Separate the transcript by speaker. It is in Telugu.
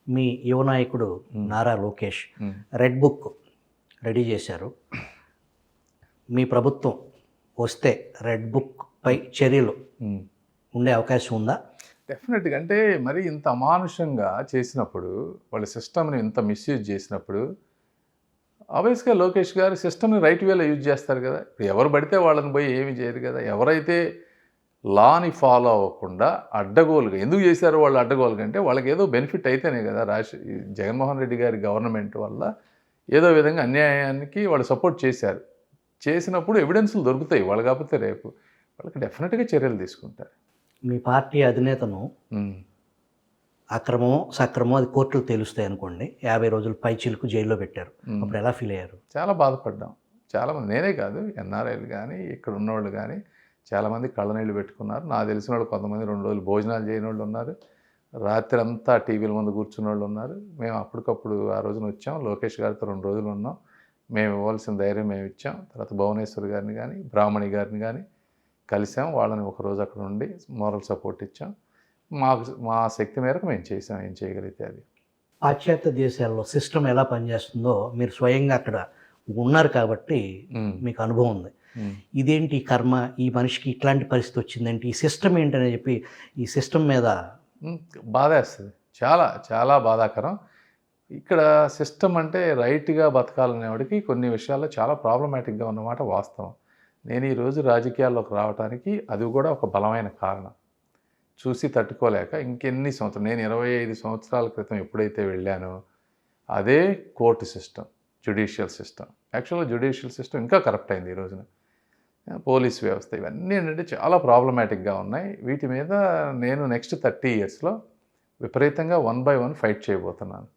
Speaker 1: మీ యువ నాయకుడు Nara Lokesh red book ready చేశారు. మీ ప్రభుత్వం వస్తే రెడ్ బుక్ పై చర్యలు ఉండే అవకాశం ఉందా?
Speaker 2: డెఫినెట్గా. అంటే మరి ఇంత అమానుషంగా చేసినప్పుడు, వాళ్ళ సిస్టమ్ని ఇంత మిస్యూజ్ చేసినప్పుడు, ఆబ్వియస్గా లోకేష్ గారు సిస్టమ్ని రైట్ వేలో యూజ్ చేస్తారు కదా. ఇప్పుడు ఎవరు పడితే వాళ్ళని పోయి ఏమి చేయరు కదా. ఎవరైతే లాని ఫాలో అవ్వకుండా అడ్డగోలుగా ఎందుకు చేశారో వాళ్ళు అడ్డగోలుగా అంటే వాళ్ళకి ఏదో బెనిఫిట్ అయితేనే కదా. జగన్మోహన్ రెడ్డి గారి గవర్నమెంట్ వల్ల ఏదో విధంగా అన్యాయానికి వాళ్ళు సపోర్ట్ చేశారు. చేసినప్పుడు ఎవిడెన్స్లు దొరుకుతాయి. వాళ్ళు కాకపోతే రేపు వాళ్ళకి డెఫినెట్గా చర్యలు తీసుకుంటారు.
Speaker 1: మీ పార్టీ అధినేతను అక్రమమో సక్రమో అది కోర్టులు తెలుస్తాయి అనుకోండి, 50 రోజులు పై చిలుకు జైల్లో పెట్టారు. అప్పుడు ఎలా ఫీల్ అయ్యారు?
Speaker 2: చాలా బాధపడ్డాం. చాలామంది, నేనే కాదు, ఎన్ఆర్ఐలు కానీ ఇక్కడ ఉన్నవాళ్ళు కానీ చాలామంది కళ్ళనీళ్ళు పెట్టుకున్నారు. నాకు తెలిసిన వాళ్ళు కొంతమంది 2 రోజులు భోజనాలు చేయని వాళ్ళు ఉన్నారు. రాత్రి అంతా టీవీల ముందు కూర్చున్న వాళ్ళు ఉన్నారు. మేము అప్పటికప్పుడు ఆ రోజున వచ్చాం. లోకేష్ గారితో 2 రోజులు ఉన్నాం. మేము ఇవ్వాల్సిన ధైర్యం మేము ఇచ్చాం. తర్వాత భువనేశ్వర్ గారిని కానీ బ్రాహ్మణి గారిని కానీ కలిసాం. వాళ్ళని ఒకరోజు అక్కడ ఉండి మోరల్ సపోర్ట్ ఇచ్చాం. మా శక్తి మేరకు మేము చేసాం, ఏం చేయగలిగితే అది.
Speaker 1: పాశ్చాత్య దేశాల్లో సిస్టమ్ ఎలా పనిచేస్తుందో మీరు స్వయంగా అక్కడ ఉన్నారు కాబట్టి మీకు అనుభవం ఉంది. ఇదేంటి కర్మ, ఈ మనిషికి ఇట్లాంటి పరిస్థితి వచ్చిందేంటి, ఈ సిస్టమ్ ఏంటని చెప్పి ఈ సిస్టమ్ మీద
Speaker 2: బాధేస్తుంది. చాలా చాలా బాధాకరం. ఇక్కడ సిస్టమ్ అంటే రైట్గా బతకాలనేవాడికి కొన్ని విషయాల్లో చాలా ప్రాబ్లమాటిక్గా ఉన్నమాట వాస్తవం. నేను ఈరోజు రాజకీయాల్లోకి రావడానికి అది కూడా ఒక బలమైన కారణం. చూసి తట్టుకోలేక ఇంకెన్ని సంవత్సరాలు, నేను 25 సంవత్సరాల క్రితం ఎప్పుడైతే వెళ్ళానో అదే కోర్టు సిస్టమ్, జ్యుడిషియల్ సిస్టమ్. యాక్చువల్గా జ్యుడిషియల్ సిస్టమ్ ఇంకా కరప్ట్ అయింది ఈ రోజున. పోలీస్ వ్యవస్థ, ఇవన్నీ ఏంటంటే చాలా ప్రాబ్లమాటిక్గా ఉన్నాయి. వీటి మీద నేను నెక్స్ట్ 30 ఇయర్స్లో విపరీతంగా 1 by 1 ఫైట్ చేయబోతున్నాను.